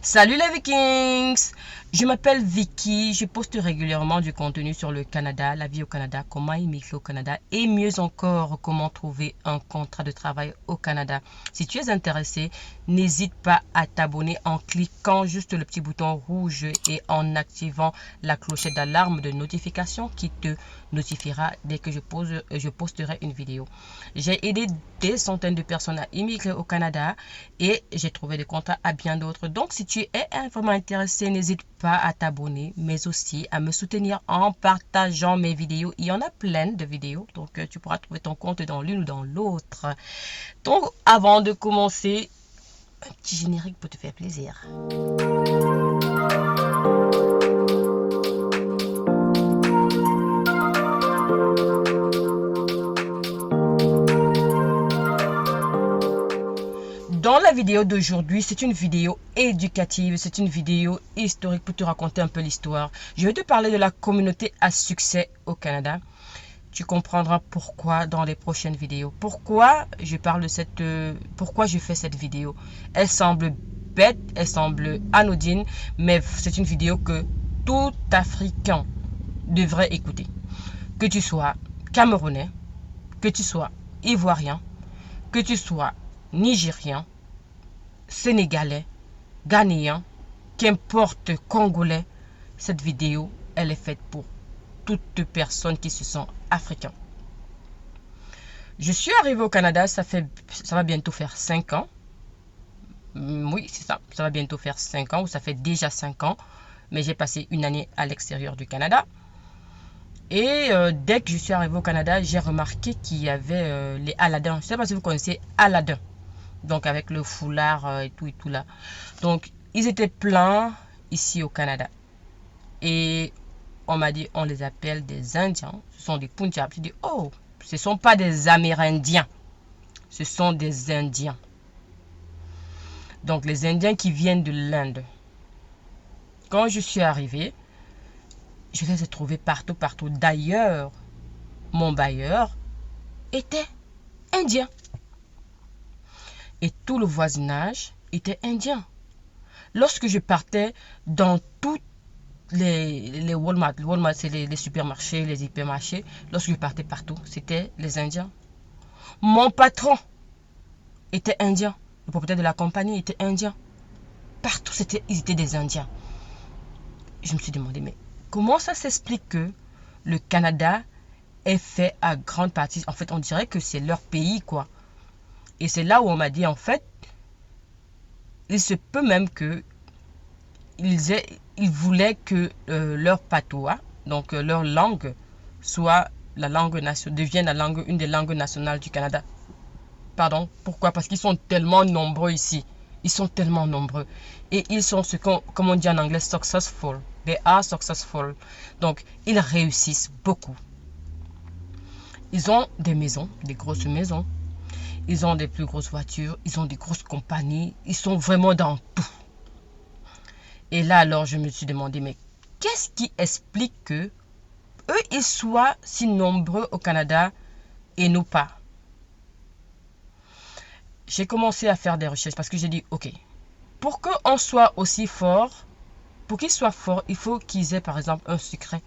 Salut les Vikings! Je m'appelle Vicky, je poste régulièrement du contenu sur le Canada, la vie au Canada, comment immigrer au Canada et mieux encore comment trouver un contrat de travail au Canada. Si tu es intéressé, n'hésite pas à t'abonner en cliquant juste le petit bouton rouge et en activant la clochette d'alarme de notification qui te notifiera dès que je posterai une vidéo. J'ai aidé des centaines de personnes à immigrer au Canada et j'ai trouvé des contrats à bien d'autres. Donc, si tu es vraiment intéressé, n'hésite pas à t'abonner, mais aussi à me soutenir en partageant mes vidéos. Il y en a plein de vidéos, donc tu pourras trouver ton compte dans l'une ou dans l'autre. Donc, avant de commencer, un petit générique pour te faire plaisir. Dans la vidéo d'aujourd'hui, c'est une vidéo éducative, c'est une vidéo historique pour te raconter un peu l'histoire. Je vais te parler de la communauté à succès au Canada. Tu comprendras pourquoi dans les prochaines vidéos. Pourquoi je fais cette vidéo. Elle semble bête, elle semble anodine, mais c'est une vidéo que tout Africain devrait écouter. Que tu sois Camerounais, que tu sois Ivoirien, que tu sois Nigérien, Sénégalais, Ghanéen, qu'importe Congolais, cette vidéo, elle est faite pour toute personne qui se sent africain. Je suis arrivé au Canada, ça va bientôt faire 5 ans. Oui, c'est ça, ça va bientôt faire 5 ans, ou ça fait déjà 5 ans. Mais j'ai passé une année à l'extérieur du Canada. Et dès que je suis arrivé au Canada, j'ai remarqué qu'il y avait les Aladins. Je ne sais pas si vous connaissez Aladin. Donc avec le foulard et tout là. Donc ils étaient pleins ici au Canada. Et on m'a dit, on les appelle des Indiens. Ce sont des Punjab. Je dis, oh, ce ne sont pas des Amérindiens. Ce sont des Indiens. Donc les Indiens qui viennent de l'Inde. Quand je suis arrivé, je les ai trouvés partout. D'ailleurs, mon bailleur était indien. Et tout le voisinage était indien. Lorsque je partais dans tous les Walmart, c'est les supermarchés, les hypermarchés, lorsque je partais partout, c'était les Indiens. Mon patron était indien. Le propriétaire de la compagnie était indien. Partout, ils étaient des Indiens. Je me suis demandé, mais comment ça s'explique que le Canada est fait à grande partie, en fait, on dirait que c'est leur pays, quoi. Et c'est là où on m'a dit, en fait, il se peut même que ils voulaient que leur patois, donc leur langue, soit la langue nationale, devienne une des langues nationales du Canada. Pardon, pourquoi? Parce qu'ils sont tellement nombreux ici. Ils sont tellement nombreux. Et ils sont comme on dit en anglais, successful. They are successful. Donc, ils réussissent beaucoup. Ils ont des maisons, des grosses maisons. Ils ont des plus grosses voitures. Ils ont des grosses compagnies. Ils sont vraiment dans tout. Et là, alors, je me suis demandé, mais qu'est-ce qui explique que eux, ils soient si nombreux au Canada et nous pas? J'ai commencé à faire des recherches parce que j'ai dit, ok, pour qu'on soit aussi fort, pour qu'ils soient forts, il faut qu'ils aient par exemple un secret.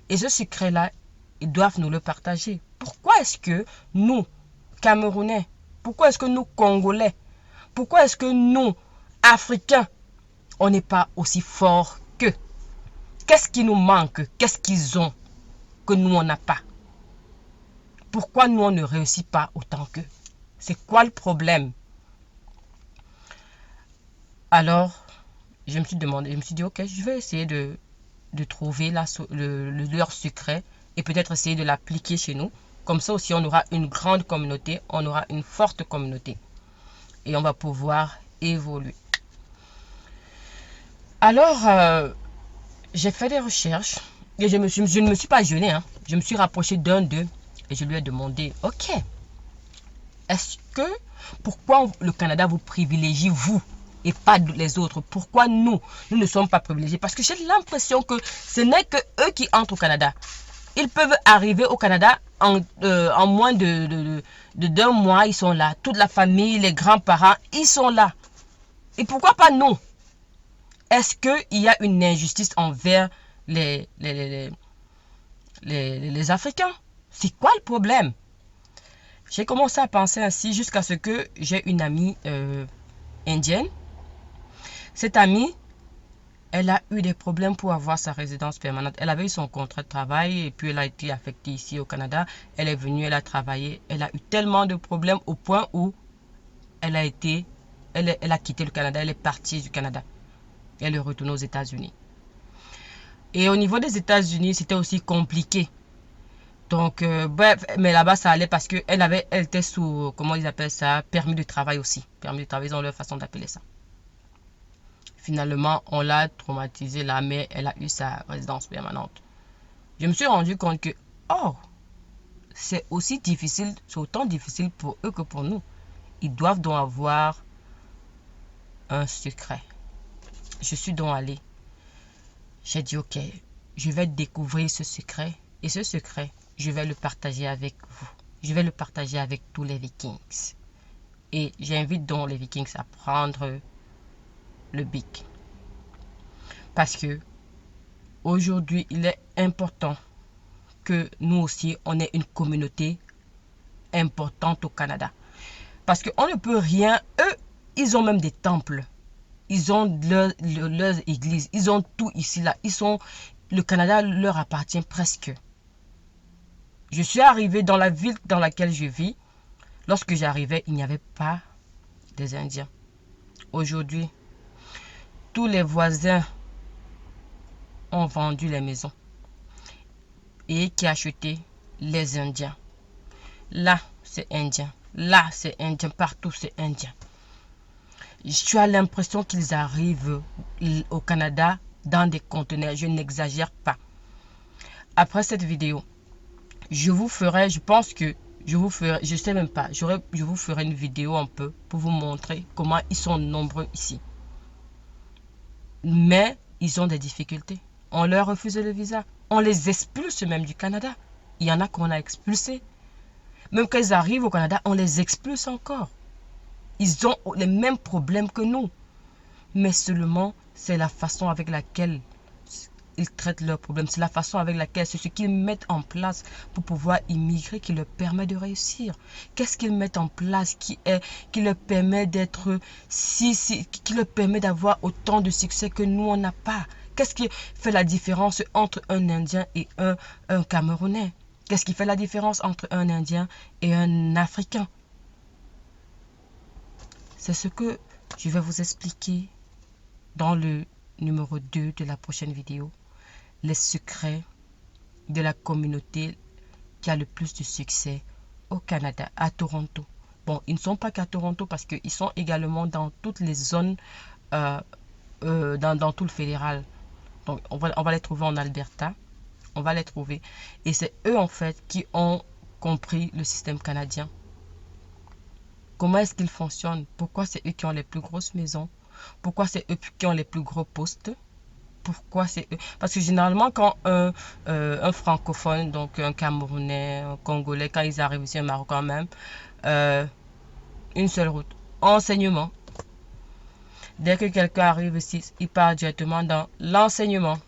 Et ce secret-là, ils doivent nous le partager. Pourquoi est-ce que nous, Camerounais, pourquoi est-ce que nous, Congolais, pourquoi est-ce que nous, Africains, on n'est pas aussi forts qu'eux? Qu'est-ce qui nous manque? Qu'est-ce qu'ils ont que nous, on n'a pas? Pourquoi nous, on ne réussit pas autant qu'eux? C'est quoi le problème? Alors, je me suis dit, ok, je vais essayer de trouver leur secret et peut-être essayer de l'appliquer chez nous. Comme ça aussi, on aura une grande communauté, on aura une forte communauté. Et on va pouvoir évoluer. Alors, j'ai fait des recherches et je ne me suis pas gênée. Hein. Je me suis rapproché d'un d'eux et je lui ai demandé, ok, pourquoi le Canada vous privilégie, vous, et pas les autres? Pourquoi nous ne sommes pas privilégiés? Parce que j'ai l'impression que ce n'est que eux qui entrent au Canada. Ils peuvent arriver au Canada en moins d'un mois, ils sont là. Toute la famille, les grands-parents, ils sont là. Et pourquoi pas nous? Est-ce qu'il y a une injustice envers les Africains? C'est quoi le problème? J'ai commencé à penser ainsi jusqu'à ce que j'ai une amie indienne. Cette amie, elle a eu des problèmes pour avoir sa résidence permanente. Elle avait eu son contrat de travail et puis elle a été affectée ici au Canada. Elle est venue, elle a travaillé. Elle a eu tellement de problèmes au point où elle a quitté le Canada. Elle est partie du Canada. Elle est retournée aux États-Unis. Et au niveau des États-Unis, c'était aussi compliqué. Donc, bref, mais là-bas, ça allait parce qu'elle était sous, comment ils appellent ça, permis de travail aussi. Permis de travail, ils ont leur façon d'appeler ça. Finalement, on l'a traumatisée là, mais elle a eu sa résidence permanente. Je me suis rendu compte que, oh, c'est aussi difficile, c'est autant difficile pour eux que pour nous. Ils doivent donc avoir un secret. Je suis donc allée. J'ai dit, ok, je vais découvrir ce secret. Et ce secret, je vais le partager avec vous. Je vais le partager avec tous les Vikings. Et j'invite donc les Vikings à prendre le bic. Parce que aujourd'hui, il est important que nous aussi, on ait une communauté importante au Canada. Parce qu'on ne peut rien. Eux, ils ont même des temples. Ils ont leurs églises. Ils ont tout ici, là. Le Canada leur appartient presque. Je suis arrivé dans la ville dans laquelle je vis. Lorsque j'arrivais, il n'y avait pas des Indiens. Aujourd'hui, tous les voisins ont vendu les maisons. Et qui a acheté les Indiens. Là, c'est Indien. Là, c'est Indien. Partout, c'est Indien. Tu as l'impression qu'ils arrivent au Canada dans des conteneurs. Je n'exagère pas. Après cette vidéo, je pense que je vous ferai, je sais même pas, je vous ferai une vidéo un peu pour vous montrer comment ils sont nombreux ici. Mais ils ont des difficultés. On leur refuse le visa. On les expulse même du Canada. Il y en a qu'on a expulsés. Même quand ils arrivent au Canada, on les expulse encore. Ils ont les mêmes problèmes que nous. Mais seulement, c'est la façon avec laquelle ils traitent leurs problèmes. C'est la façon avec laquelle, c'est ce qu'ils mettent en place pour pouvoir immigrer qui leur permet de réussir. Qu'est-ce qu'ils mettent en place qui leur permet d'être qui leur permet d'avoir autant de succès que nous, on n'a pas? Qu'est-ce qui fait la différence entre un Indien et un Camerounais? Qu'est-ce qui fait la différence entre un Indien et un Africain? C'est ce que je vais vous expliquer dans le numéro 2 de la prochaine vidéo. Les secrets de la communauté qui a le plus de succès au Canada, à Toronto. Bon, ils ne sont pas qu'à Toronto parce qu'ils sont également dans toutes les zones, dans tout le fédéral. Donc, on va les trouver en Alberta. On va les trouver. Et c'est eux, en fait, qui ont compris le système canadien. Comment est-ce qu'ils fonctionnent? Pourquoi c'est eux qui ont les plus grosses maisons? Pourquoi c'est eux qui ont les plus gros postes? Pourquoi c'est eux? Parce que généralement, quand un francophone, donc un Camerounais, un Congolais, quand ils arrivent ici, un Marocain même, une seule route. Enseignement. Dès que quelqu'un arrive ici, il part directement dans l'enseignement.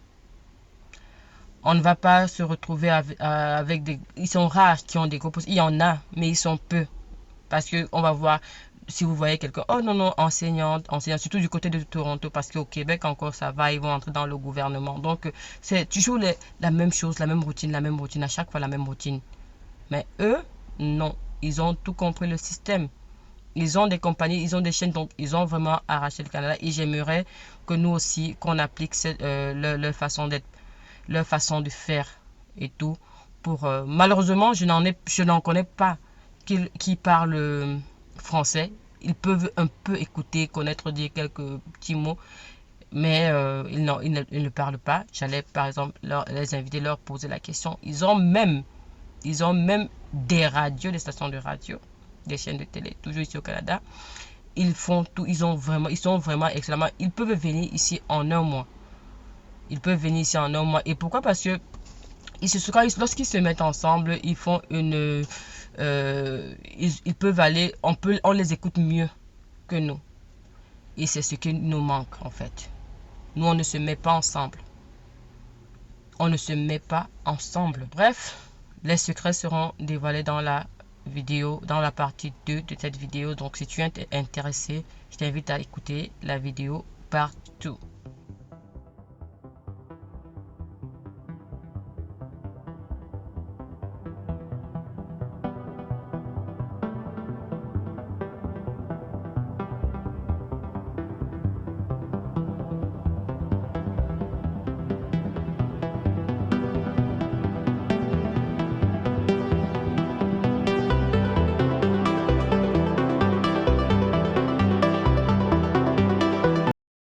On ne va pas se retrouver avec des... Ils sont rares qui ont des gros postes. Il y en a, mais ils sont peu. Parce qu'on va voir, si vous voyez quelqu'un, oh non, non, enseignante, surtout du côté de Toronto, parce qu'au Québec encore ça va, ils vont entrer dans le gouvernement. Donc c'est toujours la même chose, la même routine, à chaque fois la même routine. Mais eux, non, ils ont tout compris le système. Ils ont des compagnies, ils ont des chaînes, donc ils ont vraiment arraché le Canada. Et j'aimerais que nous aussi, qu'on applique leur façon d'être, leur façon de faire et tout. Malheureusement, je n'en connais pas qui parlent français. Ils peuvent un peu écouter, connaître, dire quelques petits mots, mais ils ne parlent pas. J'allais par exemple les inviter, leur poser la question. Ils ont même des radios, des stations de radio, des chaînes de télé, toujours ici au Canada. Ils font tout, ils sont vraiment excellents. Ils peuvent venir ici en un mois. Et pourquoi? Parce que lorsqu'ils se mettent ensemble, ils font ils peuvent aller, on les écoute mieux que nous. Et c'est ce qui nous manque en fait. Nous, on ne se met pas ensemble. On ne se met pas ensemble. Bref, les secrets seront dévoilés dans la vidéo, dans la partie 2 de cette vidéo. Donc, si tu es intéressé, je t'invite à écouter la vidéo partout.